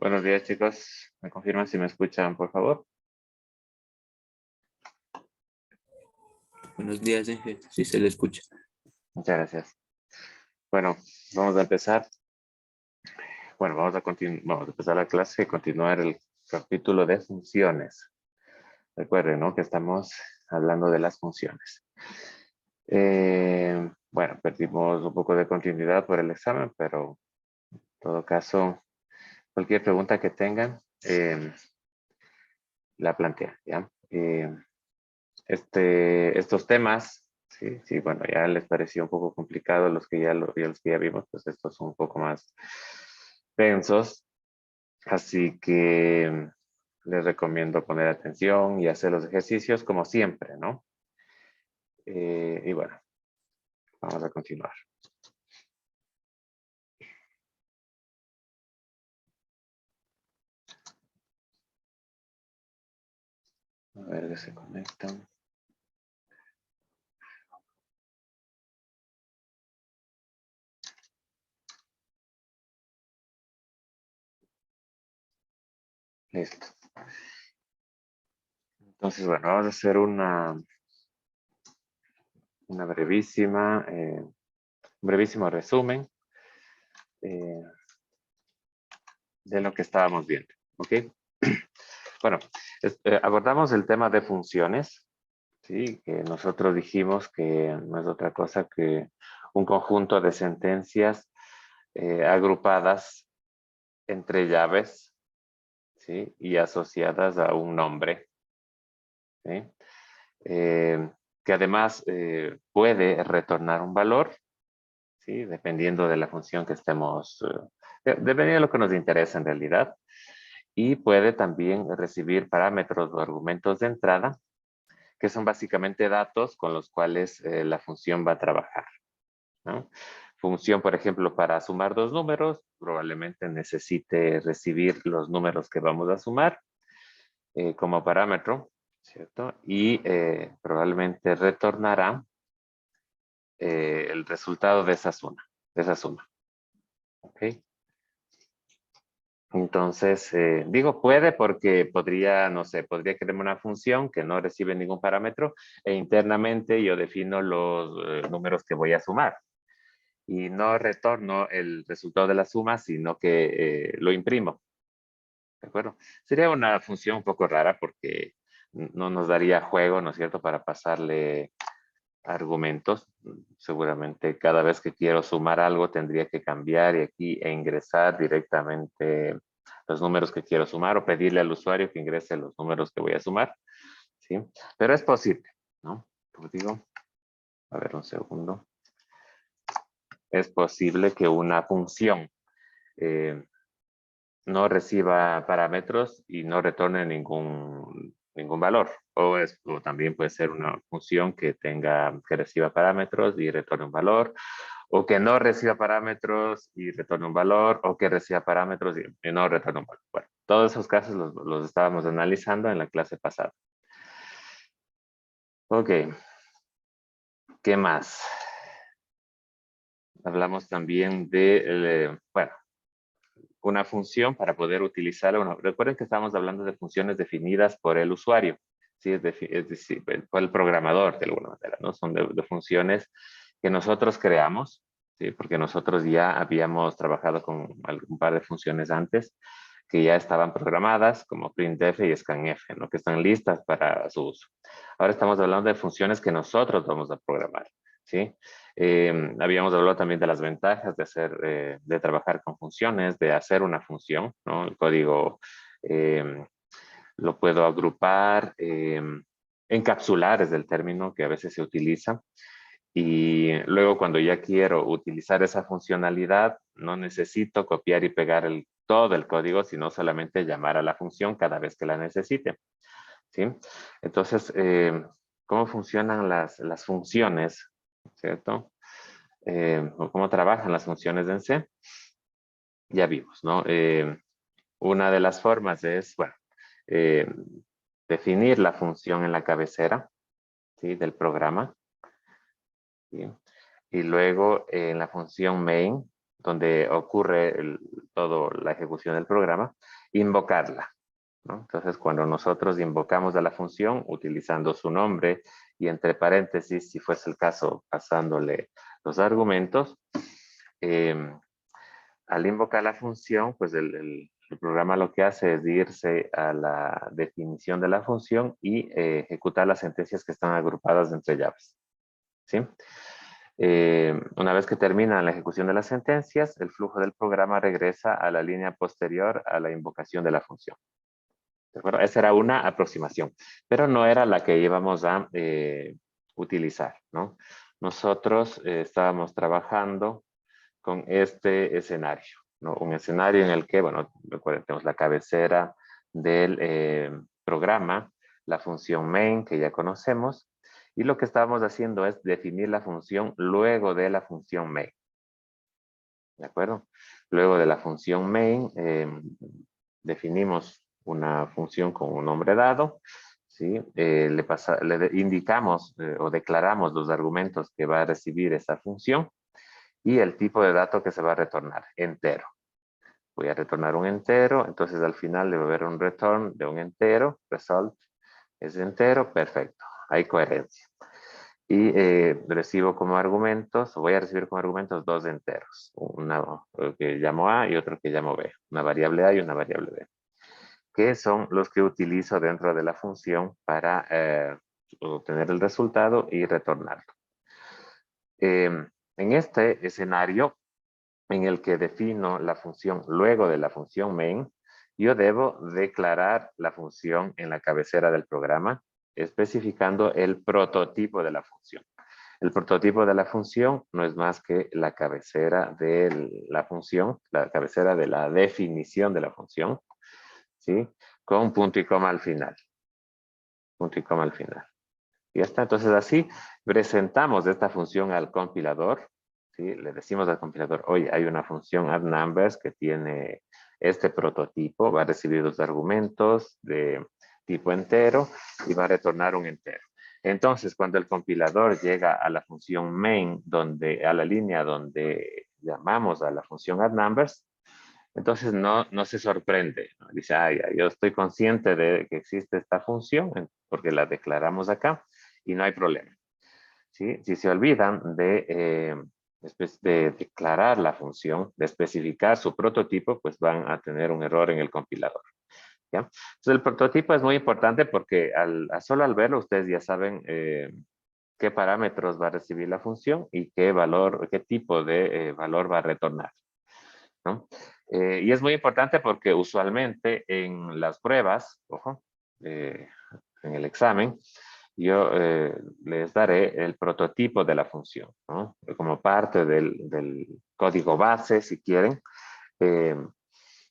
Buenos días, chicos. ¿Me confirman si me escuchan, por favor? Buenos días, Ángel. Sí se le escucha. Muchas gracias. Bueno, vamos a empezar. Bueno, vamos a empezar la clase y continuar el capítulo de funciones. Recuerden, ¿no? Que estamos hablando de las funciones. Bueno, perdimos un poco de continuidad por el examen, pero en todo caso, cualquier pregunta que tengan, la plantean, ¿ya? Estos temas, sí, bueno, ya les pareció un poco complicado los que los que ya vimos, pues estos son un poco más densos, así que les recomiendo poner atención y hacer los ejercicios como siempre, ¿no? Y bueno, vamos a continuar. A ver que se conectan. Listo. Entonces, bueno, vamos a hacer un brevísimo resumen eh, de lo que estábamos viendo, ¿ok? Bueno, abordamos el tema de funciones, ¿sí? Que nosotros dijimos que no es otra cosa que un conjunto de sentencias agrupadas entre llaves, ¿sí? Y asociadas a un nombre, ¿sí? Que además puede retornar un valor, ¿sí? Dependiendo de la función que estemos, dependiendo de lo que nos interesa en realidad. Y puede también recibir parámetros o argumentos de entrada, que son básicamente datos con los cuales la función va a trabajar, ¿no? Función, por ejemplo, para sumar dos números, probablemente necesite recibir los números que vamos a sumar como parámetro, ¿cierto? Y probablemente retornará el resultado de esa suma, ¿ok? Entonces, digo puede porque podría, no sé, podría crearme una función que no recibe ningún parámetro e internamente yo defino los números que voy a sumar. Y no retorno el resultado de la suma, sino que lo imprimo. ¿De acuerdo? Sería una función un poco rara porque no nos daría juego, ¿no es cierto?, para pasarle argumentos. Seguramente cada vez que quiero sumar algo tendría que cambiar y aquí e ingresar directamente los números que quiero sumar o pedirle al usuario que ingrese los números que voy a sumar, ¿sí? Pero es posible, ¿no? Como digo, a ver un segundo. Es posible que una función eh, no reciba parámetros y no retorne ningún valor. O también puede ser una función que reciba parámetros y retorne un valor, o que no reciba parámetros y retorne un valor, o que reciba parámetros y no retorne un valor. Bueno, todos esos casos los estábamos analizando en la clase pasada. Ok, ¿qué más? Hablamos también de, bueno, una función para poder utilizarla. Recuerden que estamos hablando de funciones definidas por el usuario, ¿sí? Es decir, por el programador de alguna manera, ¿no? Son de funciones que nosotros creamos, ¿sí? Porque nosotros ya habíamos trabajado con un par de funciones antes que ya estaban programadas como printf y scanf, ¿no? Que están listas para su uso. Ahora estamos hablando de funciones que nosotros vamos a programar, ¿sí? Habíamos hablado también de las ventajas de trabajar con funciones, de hacer una función, ¿no? El código lo puedo agrupar, encapsular es el término que a veces se utiliza. Y luego cuando ya quiero utilizar esa funcionalidad, no necesito copiar y pegar todo el código, sino solamente llamar a la función cada vez que la necesite, ¿sí? Entonces, ¿cómo funcionan las funciones? ¿Cierto? O cómo trabajan las funciones en C, ya vimos, ¿no? Una de las formas es, bueno, eh, definir la función en la cabecera, ¿sí? Del programa, ¿sí? Y luego en la función main, donde ocurre toda la ejecución del programa, invocarla, ¿no? Entonces, cuando nosotros invocamos a la función utilizando su nombre y entre paréntesis, si fuese el caso, pasándole los argumentos, al invocar la función, pues el programa lo que hace es irse a la definición de la función y ejecutar las sentencias que están agrupadas entre llaves, ¿sí? Una vez que termina la ejecución de las sentencias, el flujo del programa regresa a la línea posterior a la invocación de la función. ¿De acuerdo? Esa era una aproximación, pero no era la que íbamos a utilizar, ¿no? Nosotros estábamos trabajando con este escenario, ¿no? Un escenario en el que, bueno, recuerden, tenemos la cabecera del programa, la función main que ya conocemos, y lo que estábamos haciendo es definir la función luego de la función main. ¿De acuerdo? Luego de la función main, definimos una función con un nombre dado, ¿sí? Le indicamos o declaramos los argumentos que va a recibir esa función y el tipo de dato que se va a retornar, entero. Voy a retornar un entero, entonces al final debe haber un return de un entero, result es entero, perfecto, hay coherencia. Y recibo como argumentos, voy a recibir como argumentos dos enteros, uno que llamo A y otro que llamo B, una variable A y una variable B, que son los que utilizo dentro de la función para obtener el resultado y retornarlo. En este escenario, en el que defino la función luego de la función main, yo debo declarar la función en la cabecera del programa, especificando el prototipo de la función. El prototipo de la función no es más que la cabecera de la función, la cabecera de la definición de la función, ¿sí? Con punto y coma al final. Punto y coma al final. Y ya está. Entonces así presentamos esta función al compilador, ¿sí? Le decimos al compilador, oye, hay una función addNumbers que tiene este prototipo, va a recibir los argumentos de tipo entero y va a retornar un entero. Entonces, cuando el compilador llega a la función main, a la línea donde llamamos a la función addNumbers, entonces no se sorprende, ¿no? Dice, yo estoy consciente de que existe esta función porque la declaramos acá y no hay problema, ¿sí? Si se olvidan de declarar la función, de especificar su prototipo, pues van a tener un error en el compilador, ¿ya? Entonces el prototipo es muy importante porque solo al verlo ustedes ya saben qué parámetros va a recibir la función y qué tipo de valor va a retornar, ¿no? Y es muy importante porque usualmente en las pruebas, ojo, en el examen, yo les daré el prototipo de la función, ¿no? Como parte del código base, si quieren. eh,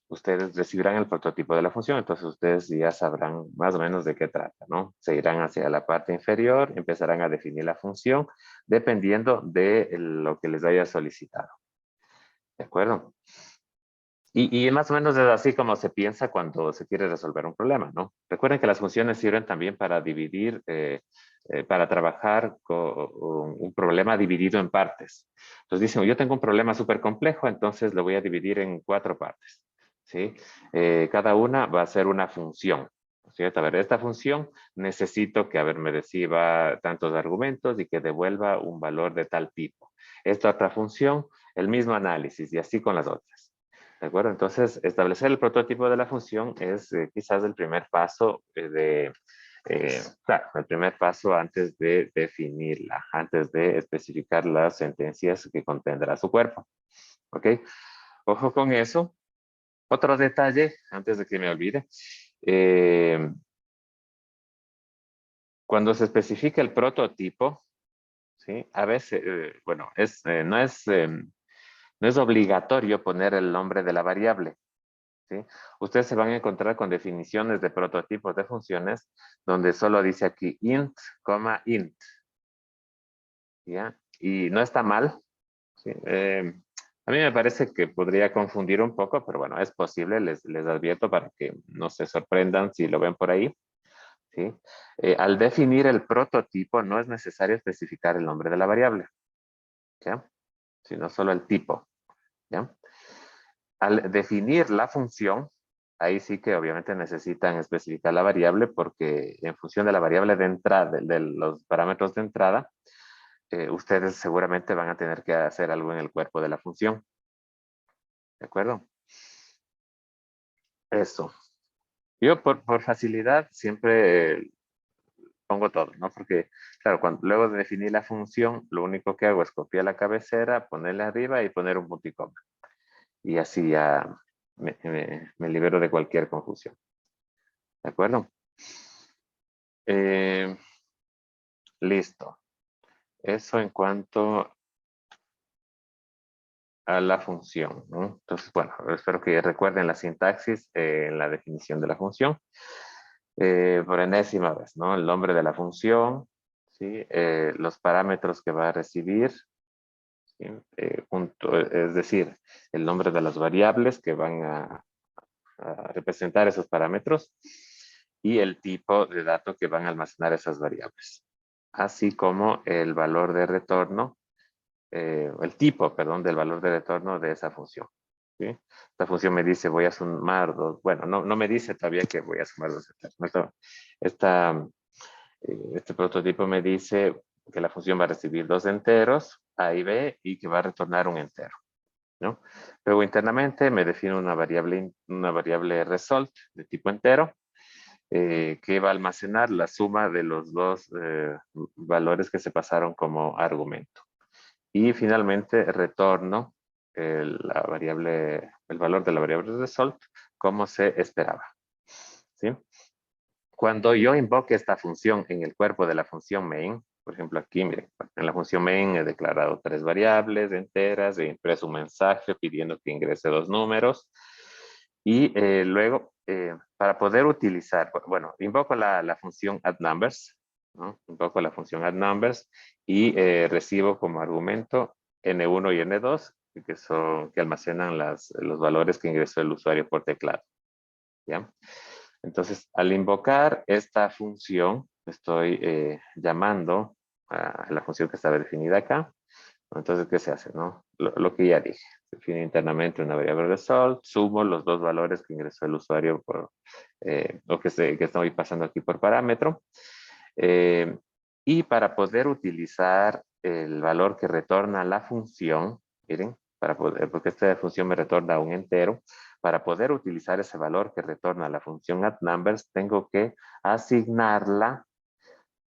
Ustedes recibirán el prototipo de la función, entonces ustedes ya sabrán más o menos de qué trata, ¿no? Se irán hacia la parte inferior, empezarán a definir la función dependiendo de lo que les haya solicitado. ¿De acuerdo? Y más o menos es así como se piensa cuando se quiere resolver un problema, ¿no? Recuerden que las funciones sirven también para dividir, para trabajar con un problema dividido en partes. Entonces dicen, yo tengo un problema súper complejo, entonces lo voy a dividir en 4 partes, ¿sí? Cada una va a ser una función, ¿cierto? A ver, esta función necesito que, me reciba tantos argumentos y que devuelva un valor de tal tipo. Esta otra función, el mismo análisis y así con las otras. ¿De acuerdo? Entonces, establecer el prototipo de la función es quizás el primer paso claro, el primer paso antes de definirla, antes de especificar las sentencias que contendrá su cuerpo. ¿Ok? Ojo con eso. Otro detalle, antes de que me olvide. Cuando se especifica el prototipo, ¿sí? A veces, bueno, no es obligatorio poner el nombre de la variable, ¿sí? Ustedes se van a encontrar con definiciones de prototipos de funciones donde solo dice aquí int, int, ¿ya? Y no está mal, ¿sí? A mí me parece que podría confundir un poco, pero bueno, es posible, les advierto para que no se sorprendan si lo ven por ahí, ¿sí? Al definir el prototipo no es necesario especificar el nombre de la variable, ¿ya? Sino solo el tipo. ¿ya? Al definir la función, ahí sí que obviamente necesitan especificar la variable porque en función de la variable de entrada, de los parámetros de entrada, ustedes seguramente van a tener que hacer algo en el cuerpo de la función. ¿De acuerdo? Eso. Yo por facilidad siempre pongo todo, ¿no? Porque, claro, luego de definir la función, lo único que hago es copiar la cabecera, ponerle arriba y poner un punto y coma. Y así ya me libero de cualquier confusión. ¿De acuerdo? Listo. Eso en cuanto a la función, ¿no? Entonces, bueno, espero que recuerden la sintaxis en la definición de la función. Por enésima vez, ¿no? El nombre de la función, ¿sí? Los parámetros que va a recibir, ¿sí? Es decir, el nombre de las variables que van a representar esos parámetros y el tipo de dato que van a almacenar esas variables, así como el valor de retorno, el tipo, perdón, del valor de retorno de esa función. ¿Sí? Esta función me dice voy a sumar dos, bueno, no me dice todavía que voy a sumar dos enteros. Este prototipo me dice que la función va a recibir dos enteros, A y B, y que va a retornar un entero, ¿no? Luego internamente me defino una variable result de tipo entero, que va a almacenar la suma de los dos valores que se pasaron como argumento. Y finalmente retorno el valor de la variable result como se esperaba. ¿Sí? Cuando yo invoque esta función en el cuerpo de la función main, por ejemplo aquí, miren, en la función main he declarado tres variables enteras, he impreso un mensaje pidiendo que ingrese dos números y luego para poder utilizar, bueno, invoco la función addNumbers, ¿no? Invoco la función addNumbers y recibo como argumento n1 y n2 que almacenan los valores que ingresó el usuario por teclado. ¿Ya? Entonces, al invocar esta función, estoy llamando a la función que estaba definida acá. Entonces, ¿qué se hace? ¿No? Lo que ya dije. Se define internamente una variable result, sumo los dos valores que ingresó el usuario o que estoy pasando aquí por parámetro. Y para poder utilizar el valor que retorna la función, miren, porque esta función me retorna un entero, para poder utilizar ese valor que retorna la función addNumbers, tengo que asignarla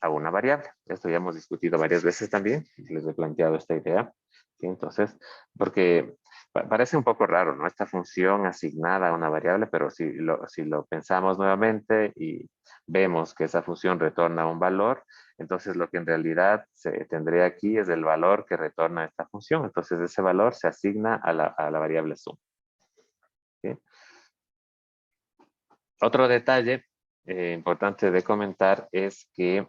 a una variable. Esto ya hemos discutido varias veces también, les he planteado esta idea. ¿Sí? Entonces, porque parece un poco raro, ¿no? Esta función asignada a una variable, pero si lo pensamos nuevamente y vemos que esa función retorna un valor, entonces lo que en realidad se tendría aquí es el valor que retorna esta función. Entonces ese valor se asigna a la variable sum. ¿Sí? Otro detalle importante de comentar es que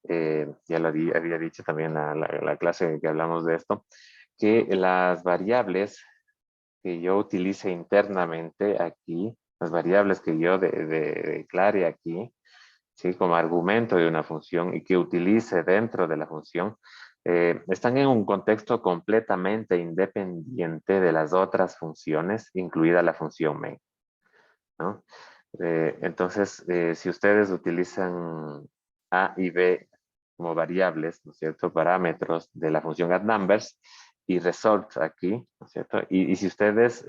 ya lo había dicho también en la clase que hablamos de esto, que las variables que yo utilice internamente aquí, las variables que yo declare aquí, ¿sí? Como argumento de una función y que utilice dentro de la función, están en un contexto completamente independiente de las otras funciones, incluida la función main, ¿no? Entonces, si ustedes utilizan A y B como variables, ¿no es cierto? Parámetros de la función addNumbers y result aquí, ¿no es cierto? Y si ustedes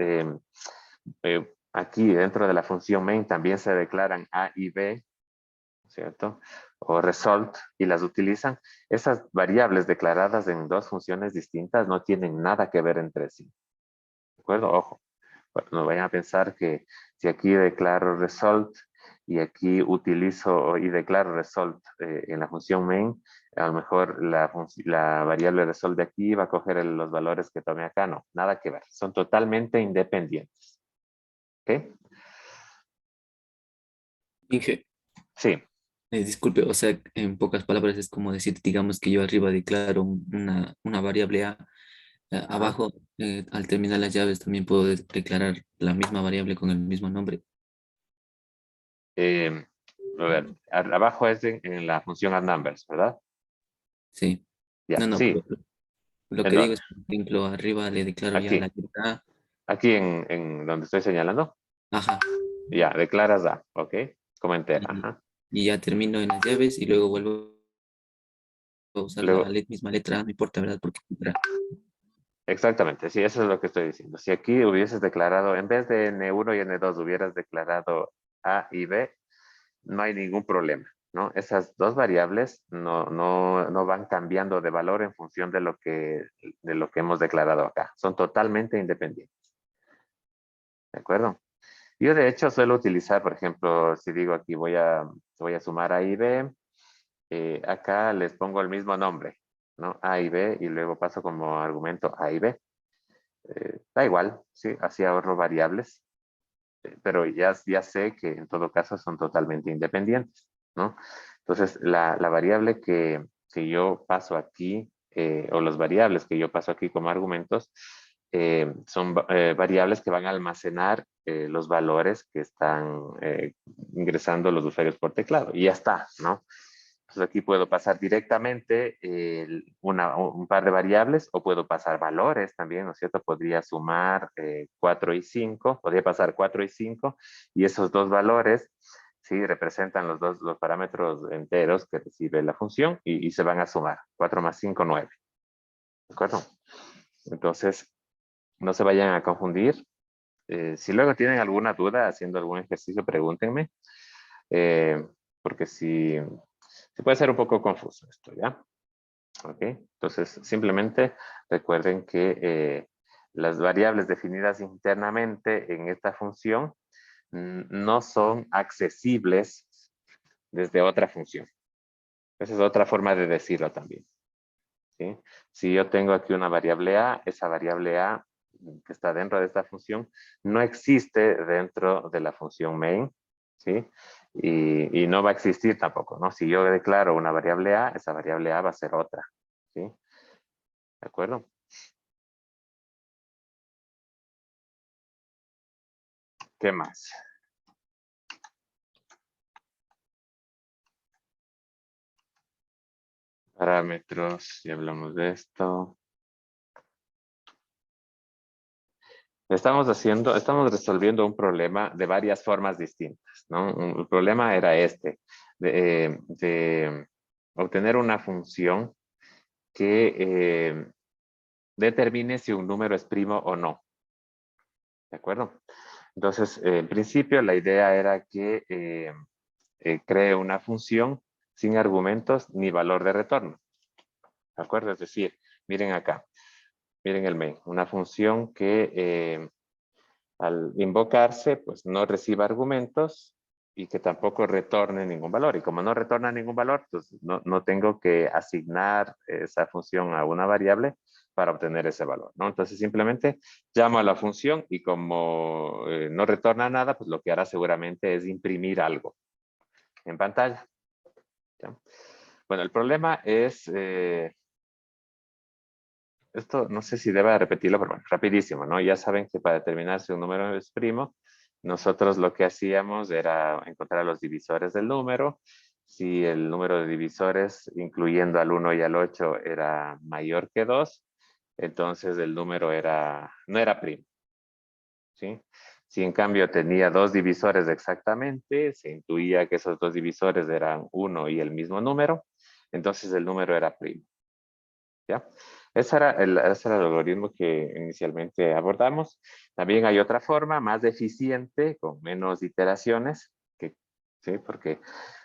aquí dentro de la función main también se declaran A y B, ¿no es cierto? O result y las utilizan, esas variables declaradas en dos funciones distintas no tienen nada que ver entre sí. ¿De acuerdo? Ojo. No vayan a pensar que si aquí declaro result y aquí utilizo y declaro result en la función main, a lo mejor la variable result de aquí va a coger los valores que tomé acá. No, nada que ver. Son totalmente independientes. ¿Ok? Inge, Sí. disculpe, o sea, en pocas palabras es como decir, digamos que yo arriba declaro una variable A, Ajá. abajo, al terminar las llaves también puedo declarar la misma variable con el mismo nombre. Eh, a ver, abajo es en la función addNumbers, ¿verdad? Sí. Ya, No, sí. pero lo ¿En que digo dónde? es, por ejemplo, arriba le declaro ya Aquí. la acá. Aquí en donde estoy señalando. Ajá. Ya, declaras A, ¿ok? Como entera, Y, ajá. y ya termino en las llaves y luego vuelvo a usar la Luego, misma letra, no importa, ¿verdad? Porque exactamente, sí, eso es lo que estoy diciendo. Si aquí hubieses declarado, en vez de N1 y N2, hubieras declarado A y B, no hay ningún problema, ¿no? Esas dos variables no van cambiando de valor en función de lo que hemos declarado acá. Son totalmente independientes, ¿de acuerdo? Yo de hecho suelo utilizar, por ejemplo, si digo aquí voy a sumar A y B, acá les pongo el mismo nombre, ¿no? A y B, y luego paso como argumento A y B. Da igual, ¿sí? Así ahorro variables, pero ya sé que en todo caso son totalmente independientes, ¿no? Entonces, la variable que yo paso aquí, o las variables que yo paso aquí como argumentos, son variables que van a almacenar los valores que están ingresando los usuarios por teclado. Y ya está, ¿no? Entonces aquí puedo pasar directamente un par de variables o puedo pasar valores también, ¿no es cierto? Podría sumar 4 y 5, podría pasar 4 y 5 y esos dos valores, sí, representan los parámetros enteros que recibe la función y se van a sumar. 4 más 5, 9. ¿De acuerdo? Entonces, no se vayan a confundir. Si luego tienen alguna duda haciendo algún ejercicio, pregúntenme. eh, porque si se puede ser un poco confuso esto, ¿ya? Ok, entonces simplemente recuerden que las variables definidas internamente en esta función no son accesibles desde otra función. Esa es otra forma de decirlo también, ¿sí? Si yo tengo aquí una variable A, esa variable A que está dentro de esta función no existe dentro de la función main, ¿sí? Y no va a existir tampoco, ¿no? Si yo declaro una variable A, esa variable A va a ser otra, ¿sí? ¿De acuerdo? ¿Qué más? Parámetros, ya hablamos de esto. Estamos resolviendo un problema de varias formas distintas, ¿no? El problema era este, de obtener una función que determine si un número es primo o no, ¿de acuerdo? Entonces, en principio, la idea era que cree una función sin argumentos ni valor de retorno, ¿de acuerdo? Es decir, miren acá, miren el main, una función que al invocarse, pues no reciba argumentos y que tampoco retorne ningún valor. Y como no retorna ningún valor, pues no tengo que asignar esa función a una variable para obtener ese valor, ¿no? Entonces simplemente llamo a la función y como no retorna nada, pues lo que hará seguramente es imprimir algo en pantalla, ¿ya? Bueno, el problema es, esto no sé si deba repetirlo, pero bueno, rapidísimo, ¿no? Ya saben que para determinar si un número es primo, nosotros lo que hacíamos era encontrar los divisores del número. Si el número de divisores, incluyendo al 1 y al 8, era mayor que 2, entonces el número no era primo, ¿sí? Si en cambio tenía dos divisores exactamente, se intuía que esos dos divisores eran 1 y el mismo número, entonces el número era primo, ¿ya? Ese era el algoritmo que inicialmente abordamos. También hay otra forma más eficiente, con menos iteraciones, ¿sí? Porque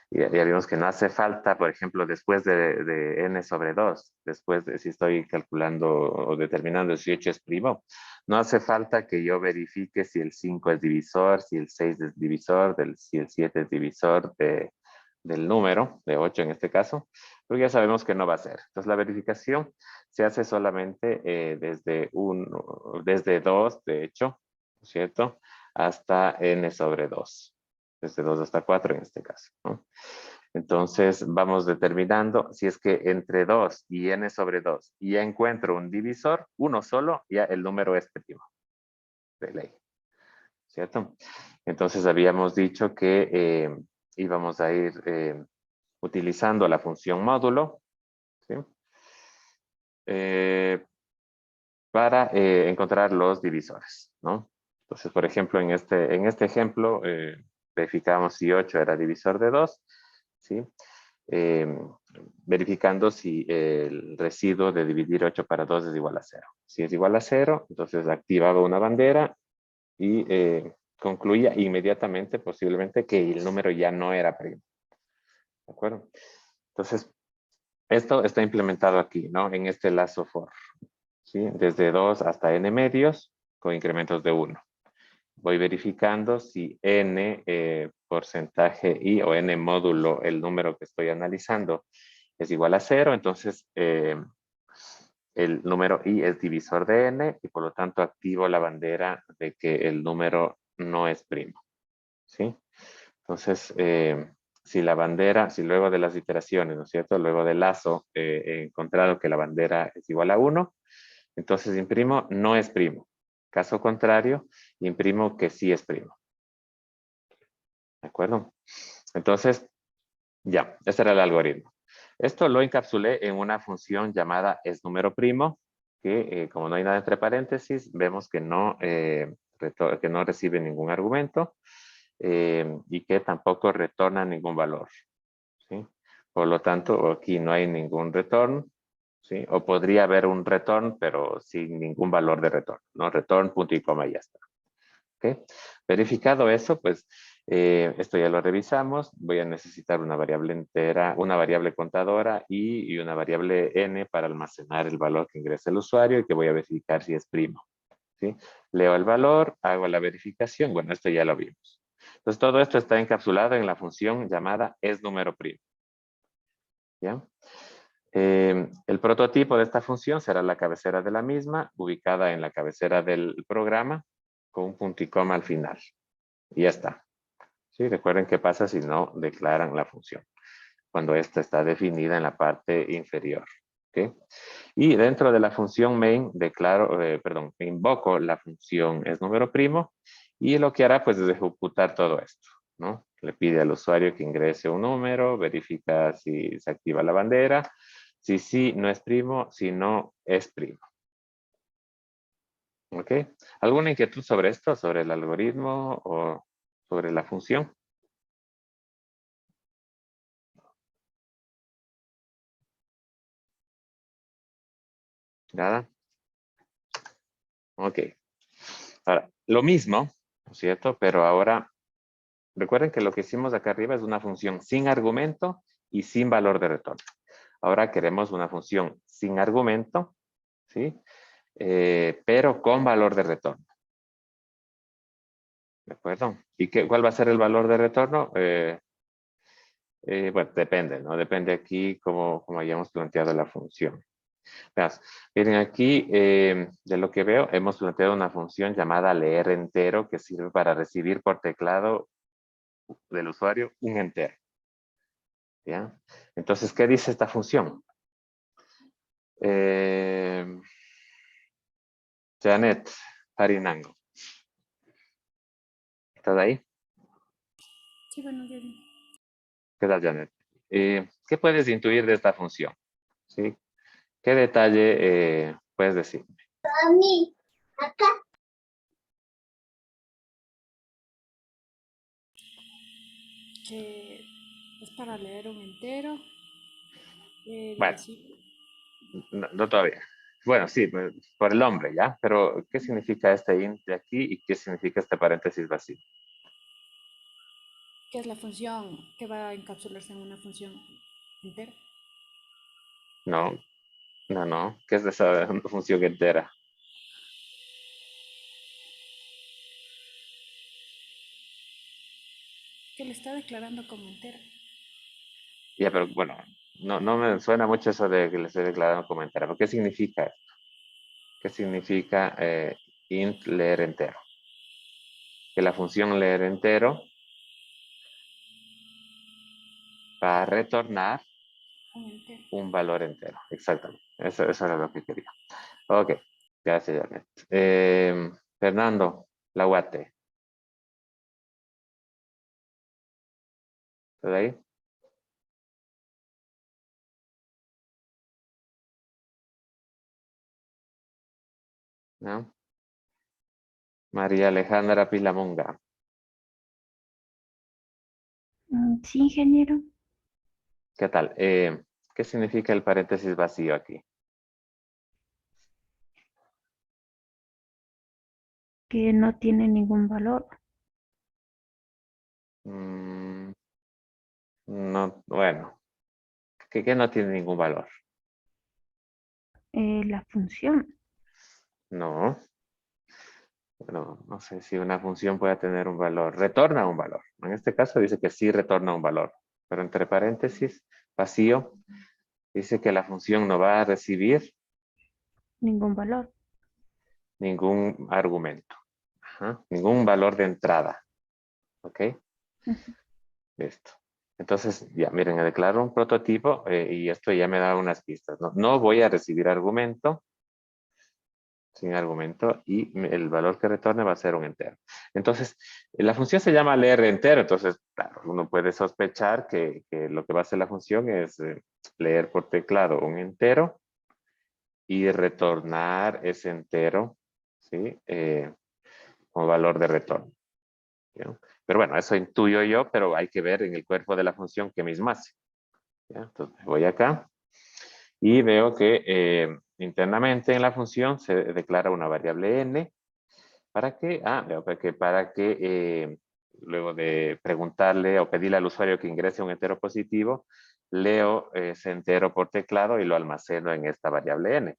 ya vimos que no hace falta, por ejemplo, después de n sobre 2, después de si estoy calculando o determinando si 8 es primo, no hace falta que yo verifique si el 5 es divisor, si el 6 es divisor, si el 7 es divisor del número, de 8 en este caso, porque ya sabemos que no va a ser. Entonces la verificación se hace solamente desde 2, de hecho, ¿cierto? Hasta n sobre 2. Desde 2 hasta 4 en este caso, ¿no? Entonces vamos determinando si es que entre 2 y n sobre 2 y ya encuentro un divisor, uno solo, ya el número es primo de ley, ¿cierto? Entonces habíamos dicho que íbamos a ir utilizando la función módulo, ¿sí? para encontrar los divisores, ¿no? Entonces, por ejemplo, en este ejemplo, verificamos si 8 era divisor de 2, ¿sí? Eh, verificando si el residuo de dividir 8 para 2 es igual a 0. Si es igual a 0, entonces activaba una bandera y concluía inmediatamente, posiblemente, que el número ya no era primo. ¿De acuerdo? Entonces, esto está implementado aquí, ¿no? En este lazo for, ¿sí? Desde 2 hasta n medios con incrementos de 1. Voy verificando si n porcentaje i o n módulo, el número que estoy analizando, es igual a 0. Entonces, el número i es divisor de n y por lo tanto activo la bandera de que el número no es primo. ¿Sí? Entonces, si la bandera, si luego de las iteraciones, ¿no es cierto? Luego del lazo he encontrado que la bandera es igual a 1, entonces imprimo no es primo. Caso contrario, imprimo que sí es primo. ¿De acuerdo? Entonces, ya, ese era el algoritmo. Esto lo encapsulé en una función llamada esNúmeroPrimo, que como no hay nada entre paréntesis, vemos que no recibe ningún argumento y que tampoco retorna ningún valor. ¿Sí? Por lo tanto, aquí no hay ningún return, ¿sí? O podría haber un return, pero sin ningún valor de retorno, ¿no? Return, punto y coma y ya está. ¿Okay? Verificado eso, pues esto ya lo revisamos. Voy a necesitar una variable entera, una variable contadora y una variable n para almacenar el valor que ingresa el usuario y que voy a verificar si es primo. ¿Sí? Leo el valor, hago la verificación. Bueno, esto ya lo vimos. Entonces, todo esto está encapsulado en la función llamada esNúmeroPrimo. ¿Ya? El prototipo de esta función será la cabecera de la misma, ubicada en la cabecera del programa, con un punto y coma al final. Y ya está. ¿Sí? Recuerden qué pasa si no declaran la función, cuando esta está definida en la parte inferior. ¿Okay? Y dentro de la función main invoco la función esNúmeroPrimo y lo que hará pues es ejecutar todo esto, ¿no? Le pide al usuario que ingrese un número, verifica si se activa la bandera, si sí no es primo, si no es primo. ¿Ok? ¿Alguna inquietud sobre esto, sobre el algoritmo o sobre la función? ¿Nada? Ok. Ahora, lo mismo, ¿no es cierto? Pero ahora, recuerden que lo que hicimos acá arriba es una función sin argumento y sin valor de retorno. Ahora queremos una función sin argumento, ¿sí? Pero con valor de retorno. ¿De acuerdo? ¿Y cuál va a ser el valor de retorno? Bueno, depende, ¿no? Depende aquí cómo hayamos planteado la función. Veas, miren aquí, de lo que veo, hemos planteado una función llamada leer entero que sirve para recibir por teclado del usuario un entero. ¿Ya? Entonces, ¿qué dice esta función? Janet Harinango. ¿Estás ahí? Sí, bueno, yo vi. ¿Qué tal, Janet? ¿Qué puedes intuir de esta función? ¿Sí? ¿Qué detalle puedes decir? Que es para leer un entero. Bueno, Sí. no todavía. Bueno, sí, pues, por el nombre, ¿ya? Pero, ¿qué significa este int de aquí y qué significa este paréntesis vacío? ¿Qué es la función que va a encapsularse en una función entera? No, no. ¿Qué es esa función entera? Que le está declarando como entera. Ya, pero bueno, no me suena mucho eso de que le estoy declarando como entera. ¿Pero qué significa esto? ¿Qué significa int leer entero? Que la función leer entero va a retornar Un entero. un valor entero. Exactamente. Eso era lo que quería. Ok. Gracias, Janet. Fernando, la UAT. ¿Estás ahí? ¿no? María Alejandra Pilamonga. Sí, ingeniero, ¿Qué tal? ¿Qué significa el paréntesis vacío aquí? que no tiene ningún valor. Mm, no, bueno, que no tiene ningún valor. La función. No, no sé si una función puede tener un valor. Retorna un valor. En este caso dice que sí retorna un valor. Pero entre paréntesis, vacío, dice que la función no va a recibir Ningún valor. ningún argumento. Ajá, ningún valor de entrada. ¿Ok? Ujú. Listo. Entonces, ya, miren, declaro un prototipo y esto ya me da unas pistas. No, no voy a recibir argumento, sin argumento, y el valor que retorne va a ser un entero. Entonces, la función se llama leer entero, entonces, claro, uno puede sospechar que lo que va a hacer la función es leer por teclado un entero y retornar ese entero, ¿sí? Como valor de retorno. ¿Ya? Pero bueno, eso intuyo yo, pero hay que ver en el cuerpo de la función qué mismo hace. ¿Ya? Entonces voy acá y veo que internamente en la función se declara una variable n. ¿Para qué? Veo que para que luego de preguntarle o pedirle al usuario que ingrese un entero positivo, leo ese entero por teclado y lo almaceno en esta variable n.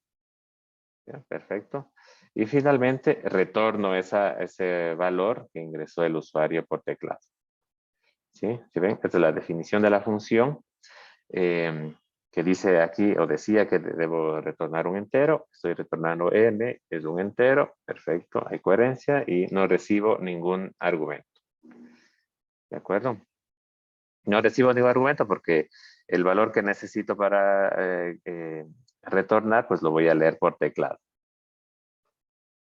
¿Ya? Perfecto. Y finalmente retorno ese valor que ingresó el usuario por teclado. ¿Sí? ¿Sí ven? Esta es la definición de la función que dice aquí o decía que debo retornar un entero. Estoy retornando n, es un entero. Perfecto, hay coherencia y no recibo ningún argumento. ¿De acuerdo? No recibo ningún argumento porque el valor que necesito para retornar, pues lo voy a leer por teclado.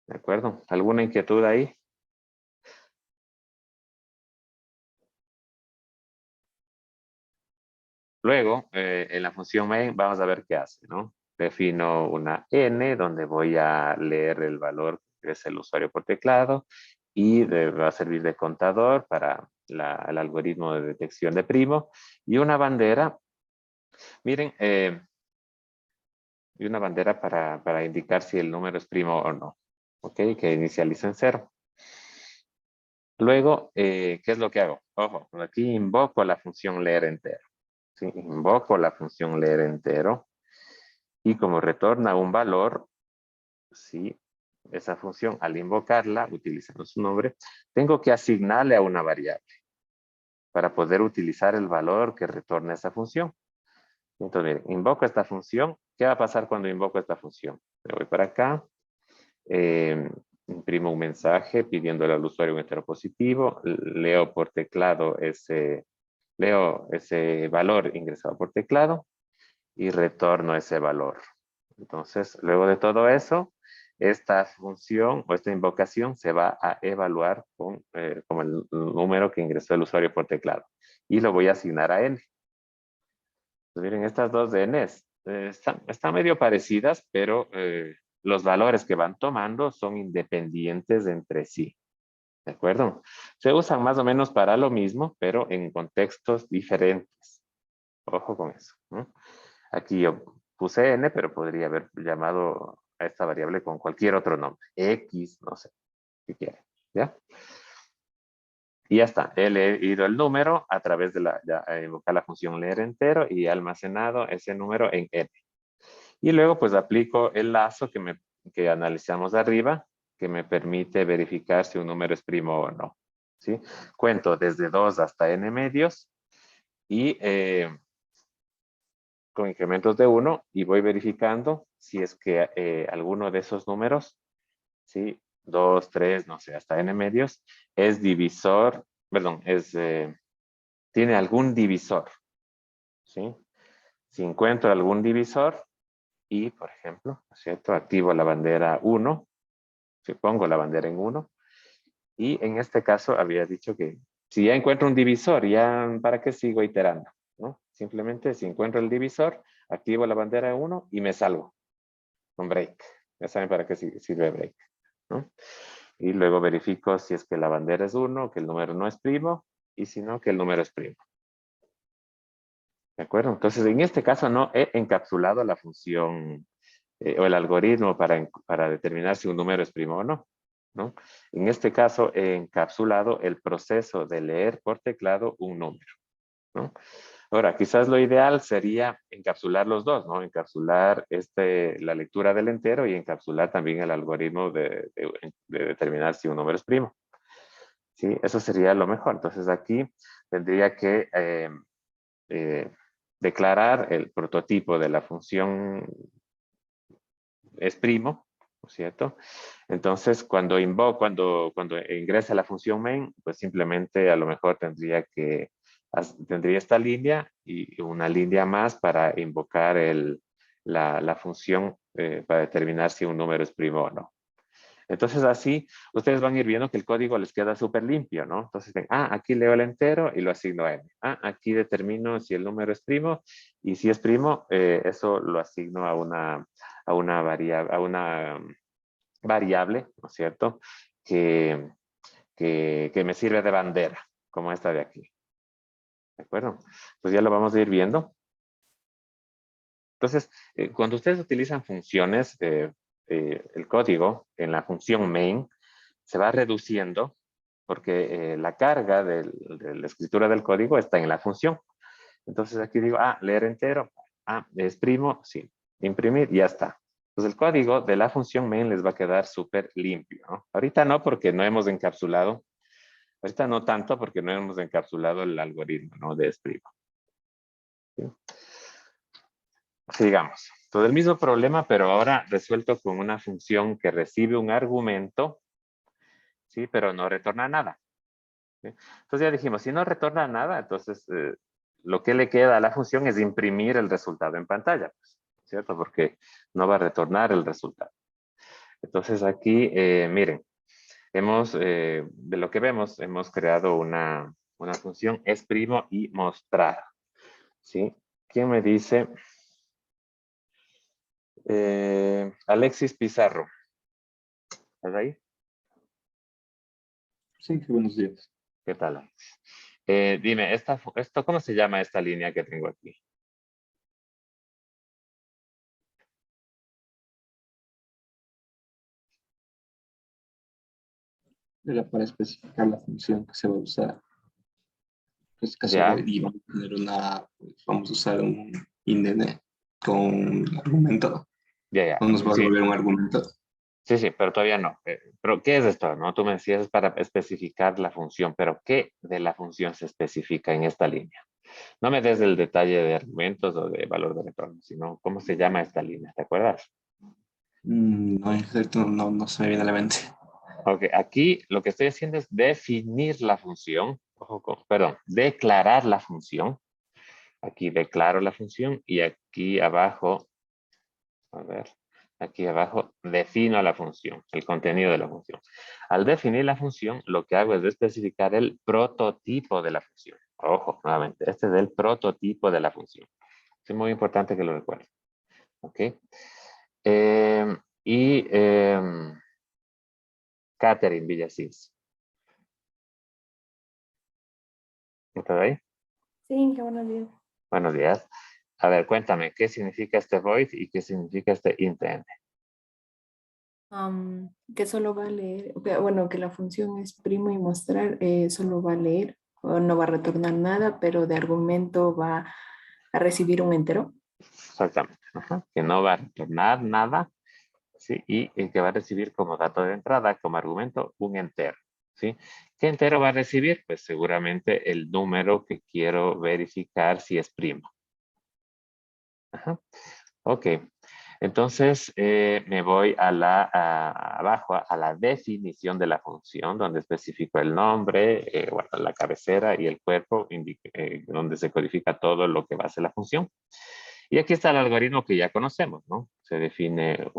¿De acuerdo? ¿Alguna inquietud ahí? Luego, en la función main, vamos a ver qué hace, ¿no? Defino una n donde voy a leer el valor que es el usuario por teclado y va a servir de contador para el algoritmo de detección de primo y una bandera, miren, y una bandera para indicar si el número es primo o no, ¿ok? Que inicializa en 0. Luego, ¿qué es lo que hago? Ojo, aquí invoco la función leer entero. ¿Sí? Invoco la función leer entero y como retorna un valor, ¿sí? Esa función, al invocarla, utilizando su nombre, tengo que asignarle a una variable para poder utilizar el valor que retorna esa función. Entonces, miren, invoco esta función. ¿Qué va a pasar cuando invoco esta función? Me voy para acá, imprimo un mensaje pidiéndole al usuario un entero positivo, leo por teclado leo ese valor ingresado por teclado y retorno ese valor. Entonces, luego de todo eso, esta función o esta invocación se va a evaluar como el número que ingresó el usuario por teclado. Y lo voy a asignar a n. Pues miren, estas dos n's están medio parecidas, pero los valores que van tomando son independientes entre sí. ¿De acuerdo? Se usan más o menos para lo mismo, pero en contextos diferentes. Ojo con eso, ¿no? Aquí yo puse n, pero podría haber llamado a esta variable con cualquier otro nombre. X, no sé, si quiere. ¿Ya? Y ya está. He leído el número a través de invocar la función leer entero y he almacenado ese número en n. Y luego pues aplico el lazo que analizamos arriba, que me permite verificar si un número es primo o no. ¿Sí? Cuento desde 2 hasta n medios y con incrementos de 1 y voy verificando si es que alguno de esos números, ¿sí? 2, 3, no sé, hasta n medios, es divisor, perdón, tiene algún divisor, ¿sí? Si encuentro algún divisor y, por ejemplo, ¿cierto? Activo la bandera 1, si pongo la bandera en 1, y en este caso había dicho que si ya encuentro un divisor, ya ¿para qué sigo iterando? ¿No? Simplemente si encuentro el divisor, activo la bandera 1 y me salgo. Un break. Ya saben para qué sirve break, ¿no? Y luego verifico si es que la bandera es 1, que el número no es primo, y si no, que el número es primo. ¿De acuerdo? Entonces, en este caso no he encapsulado la función o el algoritmo para determinar si un número es primo o no, ¿no? En este caso he encapsulado el proceso de leer por teclado un número, ¿no? Ahora, quizás lo ideal sería encapsular los dos, ¿no? Encapsular la lectura del entero y encapsular también el algoritmo de determinar si un número es primo. ¿Sí? Eso sería lo mejor. Entonces aquí tendría que declarar el prototipo de la función es primo, ¿no es cierto? Entonces, cuando ingresa la función main, pues simplemente a lo mejor tendría esta línea y una línea más para invocar la función para determinar si un número es primo o no. Entonces así, ustedes van a ir viendo que el código les queda súper limpio, ¿no? Entonces, aquí leo el entero y lo asigno a n. Aquí determino si el número es primo y si es primo, eso lo asigno a una variable, ¿no es cierto? Que me sirve de bandera, como esta de aquí. ¿De acuerdo? Pues ya lo vamos a ir viendo. Entonces, cuando ustedes utilizan funciones, el código en la función main se va reduciendo porque la carga de la escritura del código está en la función. Entonces aquí digo, leer entero, es primo, sí, imprimir, ya está. Entonces el código de la función main les va a quedar súper limpio, ¿no? Ahorita no, porque no hemos encapsulado, ahorita no tanto porque no hemos encapsulado el algoritmo, ¿no? De es primo. ¿Sí? Sigamos. Todo el mismo problema, pero ahora resuelto con una función que recibe un argumento, ¿sí? Pero no retorna nada. ¿Sí? Entonces ya dijimos, si no retorna nada, entonces lo que le queda a la función es imprimir el resultado en pantalla, pues, ¿cierto? Porque no va a retornar el resultado. Entonces aquí, miren, de lo que vemos, hemos creado una función es primo y mostrar, ¿sí? ¿Quién me dice? Alexis Pizarro. ¿Estás ahí? Sí, qué buenos días. ¿Qué tal, Alexis? Dime, ¿cómo se llama esta línea que tengo aquí? Era para especificar la función que se va a usar. En este caso, Ya, y vamos a tener vamos a usar un INDN con argumento. ya. No nos va a Sí, devolver un argumento. sí, pero todavía no. Pero, ¿qué es esto? ¿No? Tú me decías para especificar la función, pero ¿qué de la función se especifica en esta línea? No me des el detalle de argumentos o de valor de retorno, sino cómo se llama esta línea, ¿te acuerdas? No, exacto, no se me viene a la mente. Ok, aquí lo que estoy haciendo es definir la función, perdón, declarar la función. Aquí declaro la función y aquí abajo, a ver, aquí abajo defino la función, el contenido de la función. Al definir la función, lo que hago es especificar el prototipo de la función. Ojo, nuevamente, este es el prototipo de la función. Es muy importante que lo recuerden. ¿Ok? Y Catherine Villasís. ¿Estás ahí? Sí, qué buenos días. Buenos días. A ver, cuéntame, ¿qué significa este void y qué significa este int? Que solo va a leer, bueno, que la función es primo y mostrar, solo va a leer, o no va a retornar nada, pero de argumento va a recibir un entero. Exactamente. Ajá. Que no va a retornar nada, ¿sí? Y el que va a recibir como dato de entrada, como argumento, un entero, ¿sí? ¿Qué entero va a recibir? Pues seguramente el número que quiero verificar si es primo. Ajá. Ok. Entonces, me voy abajo a la definición de la función, donde especifico el nombre, bueno, la cabecera y el cuerpo, donde se codifica todo lo que va a hacer la función. Y aquí está el algoritmo que ya conocemos, ¿no? Se define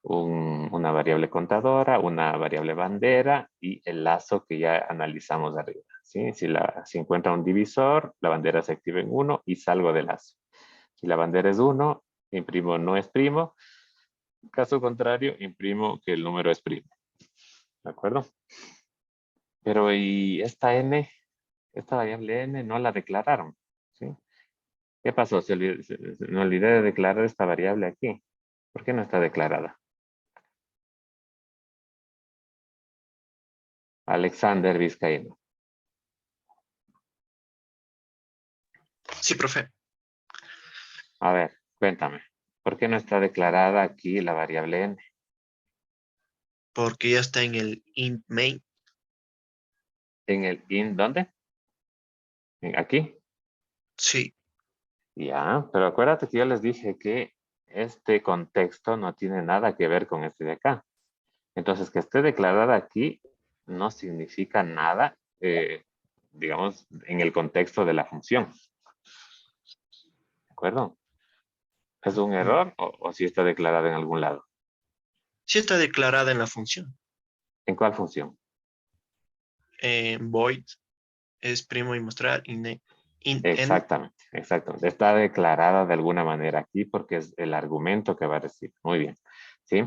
una variable contadora, una variable bandera y el lazo que ya analizamos arriba, ¿sí? Si encuentra un divisor, la bandera se activa en 1 y salgo del lazo. Si la bandera es 1, imprimo no es primo. Caso contrario, imprimo que el número es primo. ¿De acuerdo? Pero y esta n, esta variable n no la declararon. ¿Sí? ¿Qué pasó? Me olvidé de declarar esta variable aquí. ¿Por qué no está declarada? Alexander Vizcaíno. Sí, profe. A ver, cuéntame. ¿Por qué no está declarada aquí la variable n? Porque ya está en el int main. ¿En el int dónde? ¿Aquí? Sí. Ya, pero acuérdate que yo les dije que este contexto no tiene nada que ver con este de acá. Entonces, que esté declarada aquí no significa nada, digamos, en el contexto de la función. ¿De acuerdo? ¿Es un error o si está declarada en algún lado? Sí está declarada en la función. ¿En cuál función? Void es primo y mostrar int n. Exactamente, exactamente. Está declarada de alguna manera aquí porque es el argumento que va a recibir. Muy bien. ¿Sí?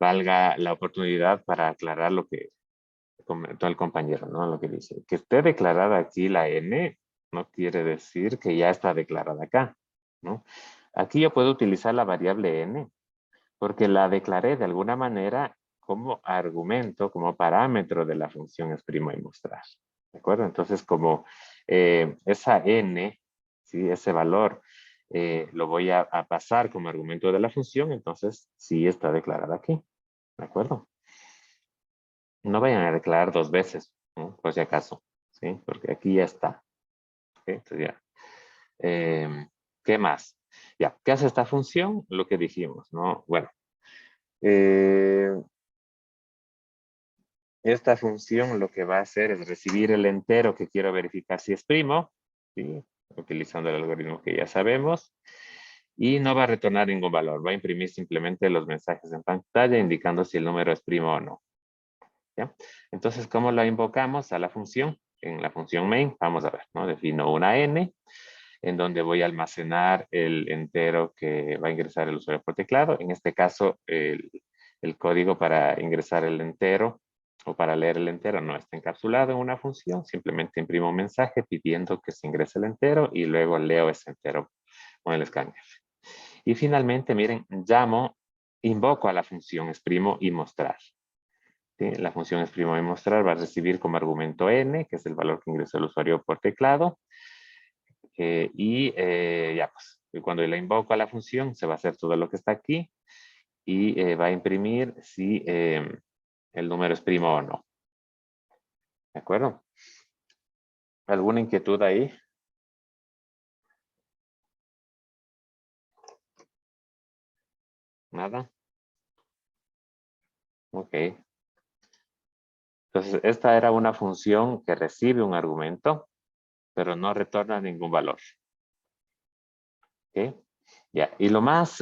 Valga la oportunidad para aclarar lo que comentó el compañero, ¿no? Lo que dice. Que esté declarada aquí la n no quiere decir que ya está declarada acá, ¿no? Aquí yo puedo utilizar la variable n porque la declaré de alguna manera como argumento, como parámetro de la función exprimo y mostrar. ¿De acuerdo? Entonces, como esa n, ¿sí? Ese valor, lo voy a pasar como argumento de la función, entonces sí está declarada aquí. ¿De acuerdo? No vayan a declarar dos veces, ¿no? Por si acaso, ¿sí? Porque aquí ya está. ¿Sí? Entonces ya. ¿Qué más? Ya, ¿qué hace esta función? Lo que dijimos, ¿no? Bueno, esta función lo que va a hacer es recibir el entero que quiero verificar si es primo, ¿sí? Utilizando el algoritmo que ya sabemos, y no va a retornar ningún valor, va a imprimir simplemente los mensajes en pantalla indicando si el número es primo o no. ¿Ya? Entonces, ¿cómo lo invocamos a la función? En la función main, vamos a ver, ¿no? Defino una n, en donde voy a almacenar el entero que va a ingresar el usuario por teclado. En este caso, el código para ingresar el entero o para leer el entero no está encapsulado en una función. Simplemente imprimo un mensaje pidiendo que se ingrese el entero y luego leo ese entero con el scanf. Y finalmente, miren, invoco a la función exprimo y mostrar. ¿Sí? La función exprimo y mostrar va a recibir como argumento n, que es el valor que ingresó el usuario por teclado. Ya, pues, cuando la invoco a la función, se va a hacer todo lo que está aquí y va a imprimir si el número es primo o no. ¿De acuerdo? ¿Alguna inquietud ahí? ¿Nada? Ok. Entonces, esta era una función que recibe un argumento, pero no retorna ningún valor. ¿Ok? Ya, y lo más...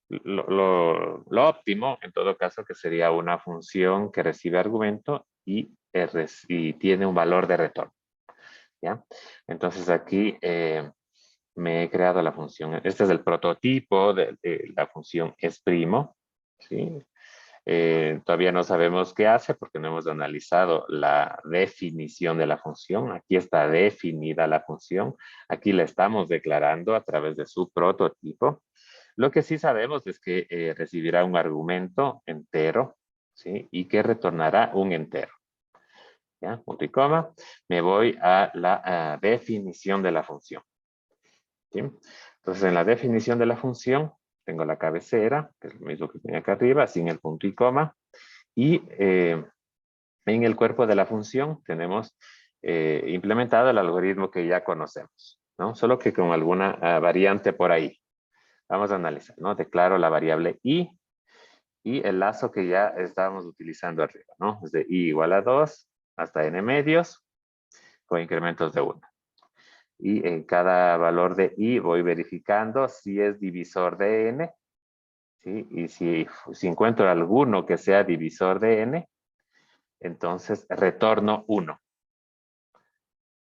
lo óptimo, en todo caso, que sería una función que recibe argumento y tiene un valor de retorno. ¿Ya? Entonces aquí me he creado la función. Este es el prototipo de la función exprimo. ¿Sí? Todavía no sabemos qué hace porque no hemos analizado la definición de la función. Aquí está definida la función. Aquí la estamos declarando a través de su prototipo. Lo que sí sabemos es que recibirá un argumento entero, ¿sí? Y que retornará un entero. ¿Ya? Punto y coma. Me voy a la definición de la función. ¿Sí? Entonces, en la definición de la función, tengo la cabecera, que es lo mismo que tenía acá arriba, sin el punto y coma. Y en el cuerpo de la función tenemos implementado el algoritmo que ya conocemos, ¿no? Solo que con alguna variante por ahí. Vamos a analizar, ¿no? Declaro la variable i y el lazo que ya estábamos utilizando arriba, ¿no? Es de i igual a 2 hasta n medios con incrementos de 1. Y en cada valor de i voy verificando si es divisor de n, ¿sí? Y si encuentro alguno que sea divisor de n, entonces retorno 1.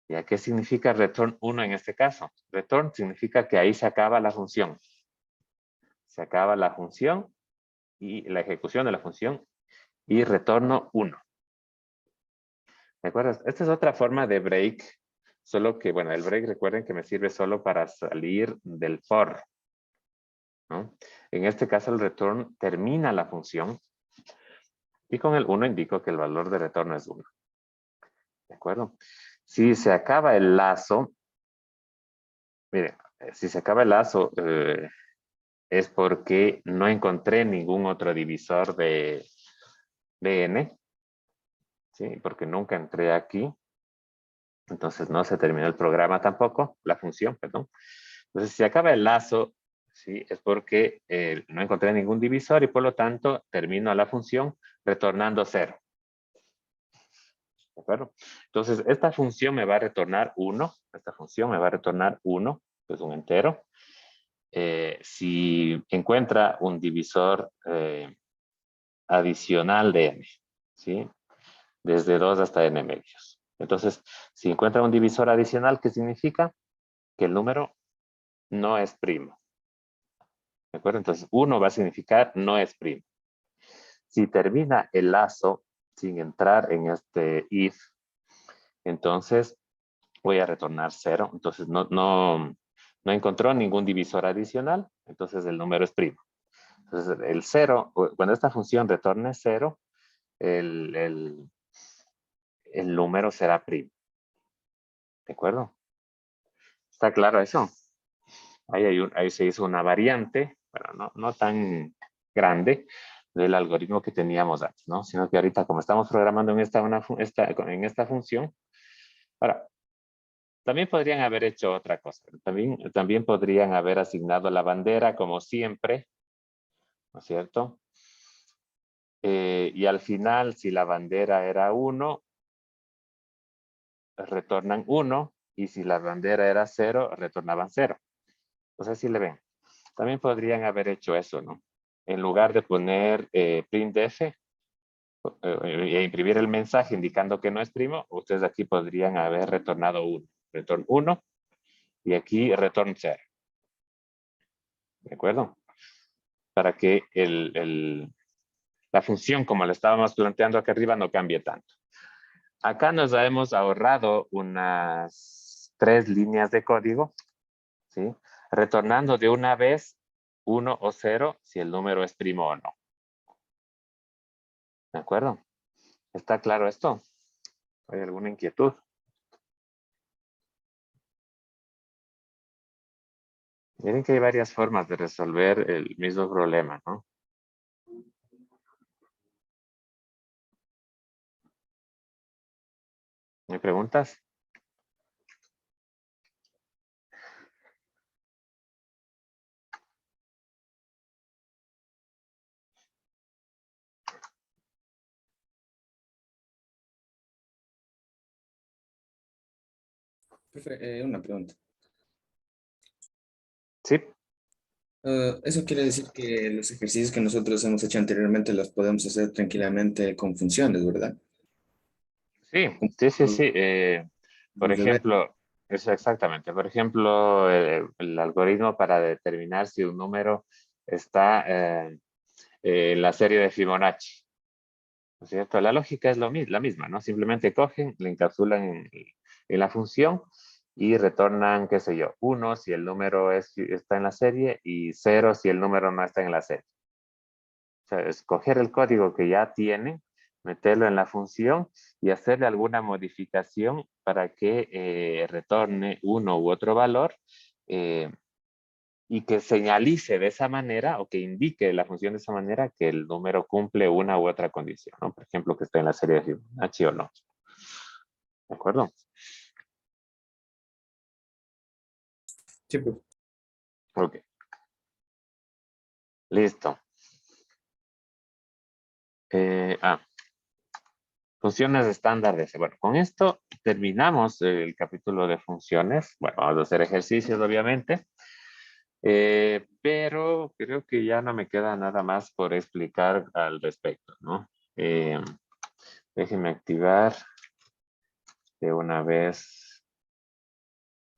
¿Ya qué significa return 1 en este caso? Return significa que ahí se acaba la función. Se acaba la función y la ejecución de la función y retorno 1. ¿De acuerdo? Esta es otra forma de break, solo que, bueno, el break recuerden que me sirve solo para salir del for, ¿no? En este caso el return termina la función y con el 1 indico que el valor de retorno es 1. ¿De acuerdo? Si se acaba el lazo, miren, si se acaba el lazo es porque no encontré ningún otro divisor de n, ¿sí? Porque nunca entré aquí. Entonces no se terminó el programa tampoco, la función, perdón. Entonces si acaba el lazo, ¿sí? Es porque no encontré ningún divisor y por lo tanto termino la función retornando 0. ¿De acuerdo? Entonces esta función me va a retornar 1. Esta función me va a retornar 1, que es un entero. Si encuentra un divisor adicional de n, ¿sí? Desde 2 hasta n medios. Entonces, si encuentra un divisor adicional, ¿qué significa? Que el número no es primo. ¿De acuerdo? Entonces, 1 va a significar no es primo. Si termina el lazo sin entrar en este if, entonces voy a retornar 0. Entonces, no encontró ningún divisor adicional, entonces el número es primo. Entonces, el 0, cuando esta función retorne 0, el número será primo. ¿De acuerdo? ¿Está claro eso? Ahí se hizo una variante, pero no tan grande del algoritmo que teníamos antes, ¿no? Sino que ahorita, como estamos programando en esta función, ahora, también podrían haber hecho otra cosa. También podrían haber asignado la bandera como siempre, ¿no es cierto? Y al final, si la bandera era 1, retornan 1, y si la bandera era 0, retornaban 0. O sea, si le ven. También podrían haber hecho eso, ¿no? En lugar de poner printf e imprimir el mensaje indicando que no es primo, ustedes aquí podrían haber retornado 1. Return 1 y aquí return 0. ¿De acuerdo? Para que la función, como la estábamos planteando acá arriba, no cambie tanto. Acá nos hemos ahorrado unas 3 líneas de código, ¿sí? Retornando de una vez 1 o 0 si el número es primo o no. ¿De acuerdo? ¿Está claro esto? ¿Hay alguna inquietud? Miren que hay varias formas de resolver el mismo problema, ¿no? ¿Hay preguntas? Profe, una pregunta. Sí. Eso quiere decir que los ejercicios que nosotros hemos hecho anteriormente los podemos hacer tranquilamente con funciones, ¿verdad? Sí. Por Vamos a ver. ejemplo, eso exactamente. Por ejemplo, el algoritmo para determinar si un número está en la serie de Fibonacci. ¿No es cierto? La lógica es la misma, ¿no? Simplemente cogen, le encapsulan en la función y retornan, qué sé yo, 1 si el número está en la serie y 0 si el número no está en la serie. O sea, escoger el código que ya tiene, meterlo en la función y hacerle alguna modificación para que retorne uno u otro valor y que señalice de esa manera o que indique la función de esa manera que el número cumple una u otra condición, ¿no? Por ejemplo, que esté en la serie de Fibonacci o no. ¿De acuerdo? Sí, profe. Ok. Listo. Funciones estándar de C. Bueno, con esto terminamos el capítulo de funciones. Bueno, vamos a hacer ejercicios, obviamente. Pero creo que ya no me queda nada más por explicar al respecto, ¿no? Déjenme activar de una vez.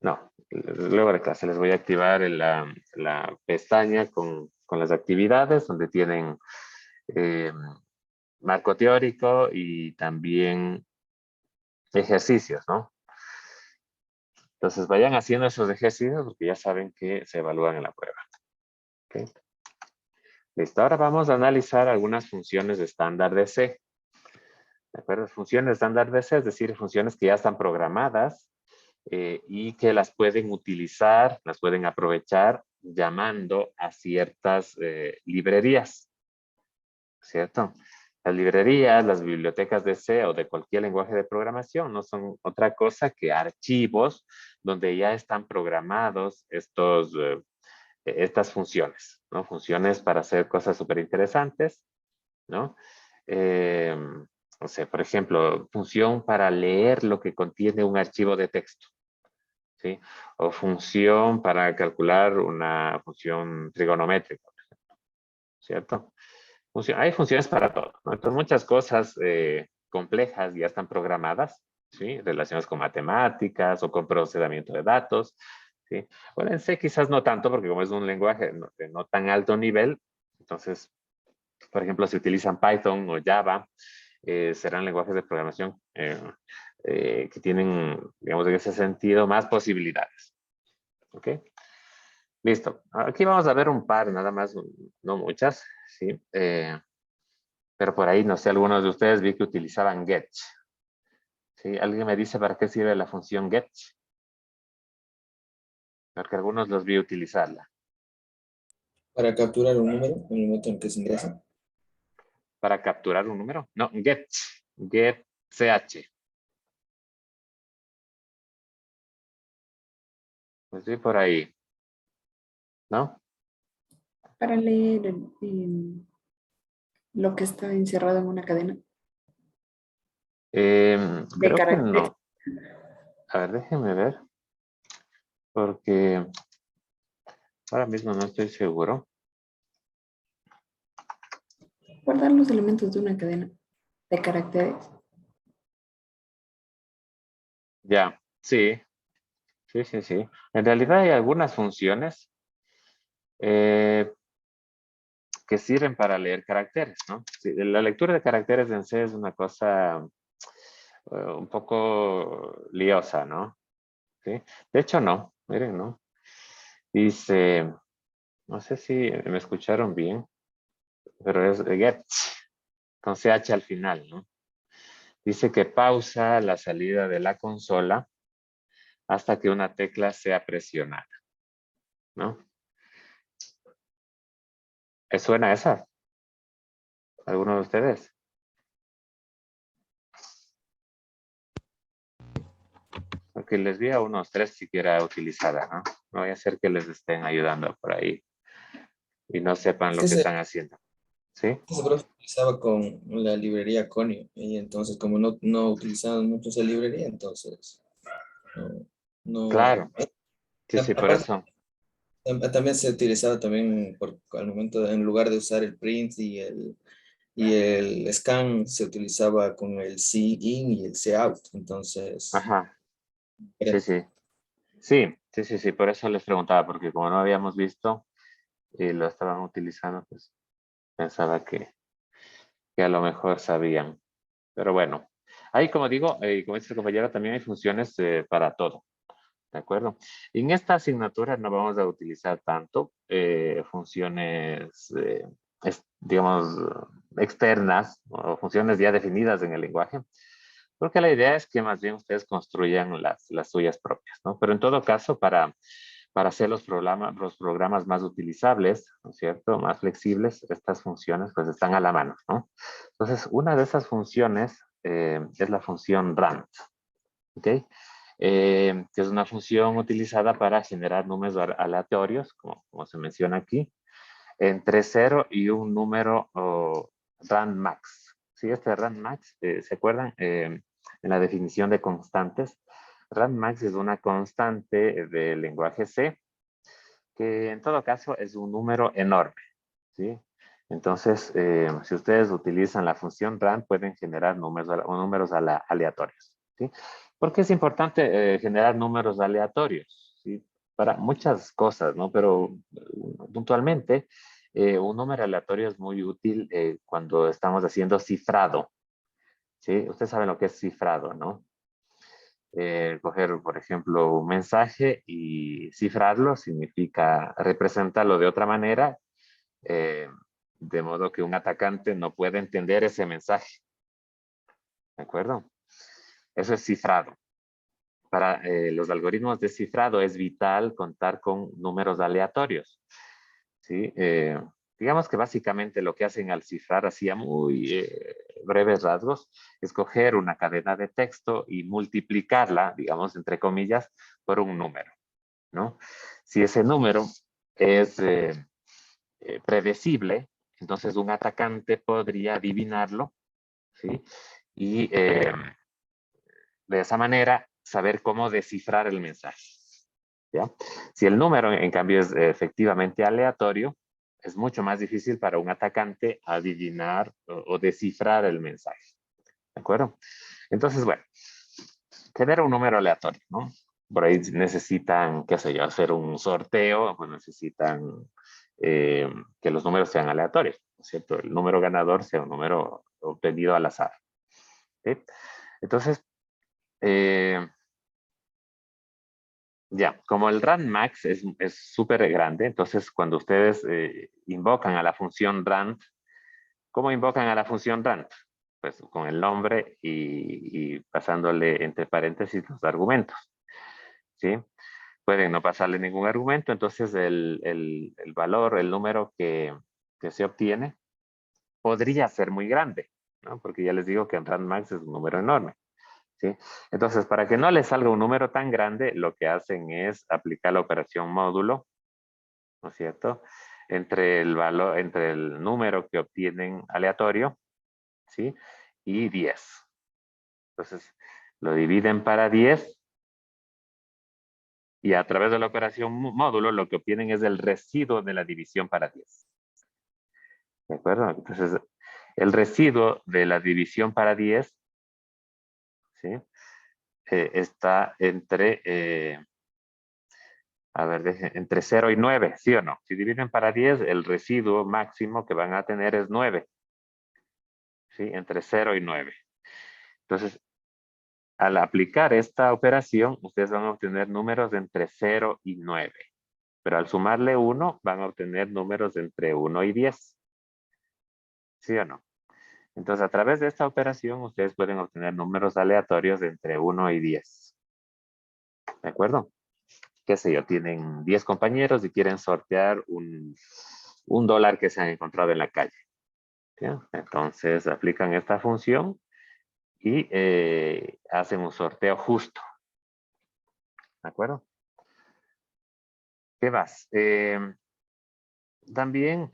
No, luego de clase les voy a activar la pestaña con con las actividades, donde tienen marco teórico y también ejercicios, ¿no? Entonces vayan haciendo esos ejercicios porque ya saben que se evalúan en la prueba. ¿Okay? Listo, ahora vamos a analizar algunas funciones estándar de C. ¿De acuerdo? Funciones estándar de C, es decir, funciones que ya están programadas y que las pueden utilizar, las pueden aprovechar llamando a ciertas librerías, ¿cierto? Las librerías, las bibliotecas de C o de cualquier lenguaje de programación no son otra cosa que archivos donde ya están programados estas funciones, ¿no? Funciones para hacer cosas súper interesantes, ¿no? O sea, por ejemplo, función para leer lo que contiene un archivo de texto, ¿sí? O función para calcular una función trigonométrica, por ejemplo, ¿cierto? Hay funciones para todo, ¿no? Entonces, muchas cosas complejas ya están programadas, ¿sí? Relacionadas con matemáticas o con procesamiento de datos, ¿sí? Bueno, en C quizás no tanto, porque como es un lenguaje de no tan alto nivel, entonces, por ejemplo, si utilizan Python o Java, serán lenguajes de programación que tienen, digamos, en ese sentido, más posibilidades. ¿Ok? Listo. Aquí vamos a ver un par, nada más, no muchas, ¿sí? Pero por ahí, no sé, algunos de ustedes vi que utilizaban get. ¿Sí? ¿Alguien me dice para qué sirve la función get? Porque algunos los vi utilizarla. Para capturar un número en el momento en que se ingresa. ¿Para capturar un número? No, get. Get ch. Pues sí, por ahí. ¿No? Para leer lo que está encerrado en una cadena de Creo que caracteres. no. A ver, déjenme ver. Porque ahora mismo no estoy seguro. Guardar los elementos de una cadena de caracteres. Ya, sí. Sí, sí, sí. En realidad hay algunas funciones que sirven para leer caracteres, ¿no? Sí, la lectura de caracteres en C es una cosa un poco liosa, ¿no? ¿Sí? De hecho, no. Miren, ¿no? Dice, no sé si me escucharon bien, pero es get, con CH al final, ¿no? Dice que pausa la salida de la consola hasta que una tecla sea presionada, ¿no? ¿Les suena esa? ¿Alguno de ustedes? Porque les vi a unos 3 siquiera utilizada, ¿no? No voy a hacer que les estén ayudando por ahí y no sepan lo que Ese, están haciendo, ¿sí? ese profe utilizaba con la librería Conio. Y entonces, como no utilizaban mucho esa librería, entonces Claro, no. sí, sí, por Aparte, eso. también se utilizaba también al momento, en lugar de usar el print y el scan, se utilizaba con el C-in y el C-out. Entonces, Ajá, sí, era- sí. Sí, sí, sí, sí, por eso les preguntaba, porque como no habíamos visto y lo estaban utilizando, pues pensaba que a lo mejor sabían. Pero bueno, ahí como digo, como dice el compañero, también hay funciones para todo. ¿De acuerdo? En esta asignatura no vamos a utilizar tanto funciones, digamos, externas o funciones ya definidas en el lenguaje, porque la idea es que más bien ustedes construyan las suyas propias, ¿no? Pero en todo caso, para hacer los programas más utilizables, ¿no es cierto? Más flexibles, estas funciones pues están a la mano, ¿no? Entonces, una de esas funciones es la función rand, ¿ok? Que es una función utilizada para generar números aleatorios, como se menciona aquí, entre 0 y un número rand max. ¿Sí? Este rand max, ¿se acuerdan? En la definición de constantes, rand max es una constante del lenguaje C, que en todo caso es un número enorme, ¿sí? Entonces, si ustedes utilizan la función rand, pueden generar números aleatorios, ¿sí? ¿Por qué es importante generar números aleatorios? ¿Sí? Para muchas cosas, ¿no? Pero puntualmente, Un número aleatorio es muy útil cuando estamos haciendo cifrado. ¿Sí? Ustedes saben lo que es cifrado, ¿no? Coger, por ejemplo, un mensaje y cifrarlo significa representarlo de otra manera, de modo que un atacante no puede entender ese mensaje. ¿De acuerdo? Eso es cifrado. Para los algoritmos de cifrado es vital contar con números aleatorios. ¿Sí? Digamos que básicamente lo que hacen al cifrar, así a muy breves rasgos, es coger una cadena de texto y multiplicarla, digamos, entre comillas, por un número, ¿no? Si ese número es predecible, entonces un atacante podría adivinarlo, ¿sí? Y de esa manera saber cómo descifrar el mensaje, ¿ya? Si el número, en cambio, es efectivamente aleatorio, es mucho más difícil para un atacante adivinar o descifrar el mensaje. ¿De acuerdo? Entonces, bueno, tener un número aleatorio, ¿no? Por ahí necesitan, qué sé yo, hacer un sorteo, pues necesitan que los números sean aleatorios, ¿no es cierto? El número ganador sea un número obtenido al azar. ¿Sí? Entonces, ya, como el rand max es súper grande, entonces cuando ustedes invocan a la función rand, ¿cómo invocan a la función rand? Pues con el nombre y pasándole entre paréntesis los argumentos, ¿sí? Pueden no pasarle ningún argumento, entonces el valor, el número que se obtiene podría ser muy grande, ¿no? Porque ya les digo que el rand max es un número enorme. ¿Sí? Entonces, para que no les salga un número tan grande, lo que hacen es aplicar la operación módulo, ¿no es cierto? Entre el valor, entre el número que obtienen aleatorio, ¿sí? Y 10. Entonces, lo dividen para 10 y a través de la operación módulo lo que obtienen es el residuo de la división para 10. ¿De acuerdo? Entonces, el residuo de la división para 10, ¿sí? Está entre, a ver, entre 0 y 9, ¿sí o no? Si dividen para 10, el residuo máximo que van a tener es 9. ¿Sí? Entre 0 y 9. Entonces, al aplicar esta operación, ustedes van a obtener números de entre 0 y 9. Pero al sumarle 1, van a obtener números de entre 1 y 10. ¿Sí o no? Entonces, a través de esta operación, ustedes pueden obtener números aleatorios de entre 1 y 10. ¿De acuerdo? Qué sé yo, tienen 10 compañeros y quieren sortear un dólar que se han encontrado en la calle. ¿Ya? Entonces, aplican esta función y hacen un sorteo justo. ¿De acuerdo? ¿Qué más? También,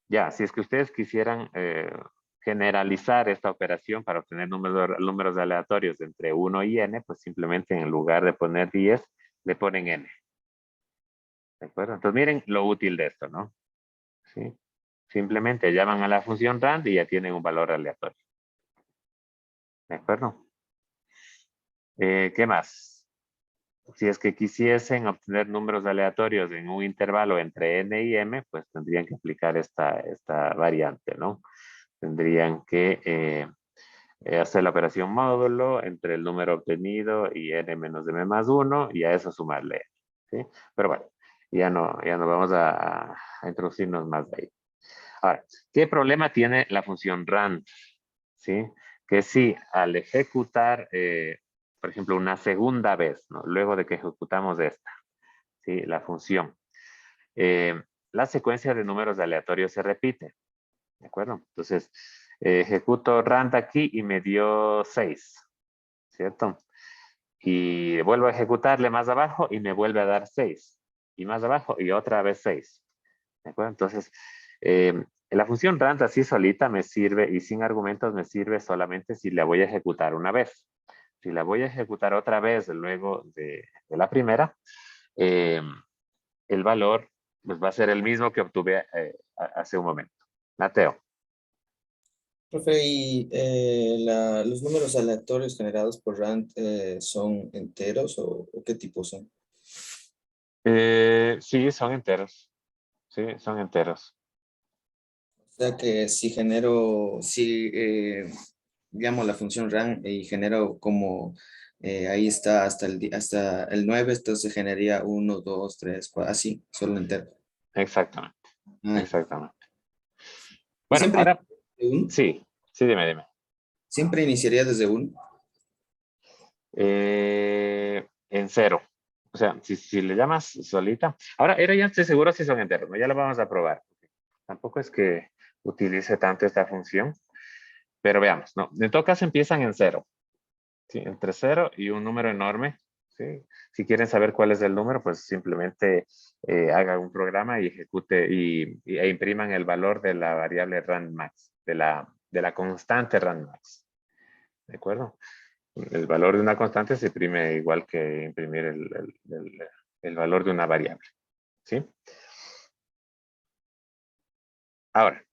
ya, si es que ustedes quisieran generalizar esta operación para obtener números aleatorios entre 1 y n, pues simplemente en lugar de poner 10, le ponen n. ¿De acuerdo? Entonces miren lo útil de esto, ¿no? ¿Sí? Simplemente llaman a la función rand y ya tienen un valor aleatorio. ¿De acuerdo? ¿Qué más? Si es que quisiesen obtener números aleatorios en un intervalo entre n y m, pues tendrían que aplicar esta variante, ¿no? Tendrían que hacer la operación módulo entre el número obtenido y n menos m más 1 y a eso sumarle, ¿sí? Pero bueno, ya no vamos a introducirnos más de ahí. Ahora, ¿qué problema tiene la función rand? ¿Sí? Que si al ejecutar, por ejemplo, una segunda vez, ¿no? Luego de que ejecutamos esta, ¿sí? La función, la secuencia de números aleatorios se repite, ¿de acuerdo? Entonces, ejecuto rand aquí y me dio 6, ¿cierto? Y vuelvo a ejecutarle más abajo y me vuelve a dar 6. Y más abajo y otra vez 6. ¿De acuerdo? Entonces, la función rand así solita me sirve y sin argumentos me sirve solamente si la voy a ejecutar una vez. Si la voy a ejecutar otra vez luego de la primera, el valor pues, va a ser el mismo que obtuve hace un momento. Mateo. Profe, ¿y los números aleatorios generados por rand son enteros o qué tipo son? Sí, son enteros. Sí, son enteros. O sea que si genero, si llamo la función ran y genero como ahí está hasta el 9, entonces generaría 1, 2, 3, 4, así, solo entero. Exactamente, Ah, exactamente. y Bueno, siempre, ahora desde uno, sí, sí, dime. siempre iniciaría desde 1. En cero. O sea, si le llamas solita. Ahora, era ya estoy seguro si son enteros, ¿no? Ya lo vamos a probar. Tampoco es que utilice tanto esta función, pero veamos, ¿no? En todo caso empiezan en cero, ¿sí? Entre cero y un número enorme, ¿sí? Si quieren saber cuál es el número, pues simplemente haga un programa y ejecute e impriman el valor de la variable randmax, de la constante randmax. ¿De acuerdo? El valor de una constante se imprime igual que imprimir el valor de una variable, ¿sí? Ahora,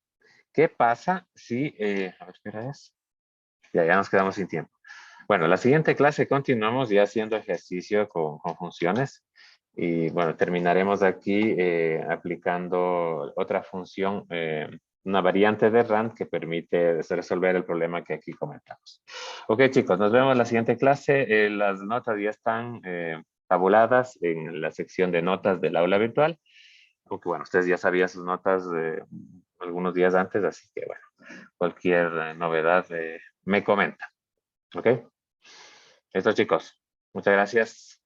¿qué pasa si, a ver, espera, ya nos quedamos sin tiempo. Bueno, la siguiente clase continuamos ya haciendo ejercicio con funciones y bueno, terminaremos aquí aplicando otra función, una variante de rand que permite resolver el problema que aquí comentamos. Ok, chicos, nos vemos en la siguiente clase. Las notas ya están tabuladas en la sección de notas del aula virtual. Aunque bueno, ustedes ya sabían sus notas algunos días antes, así que bueno, cualquier novedad me comenta. ¿Ok? Listo, chicos. Muchas gracias.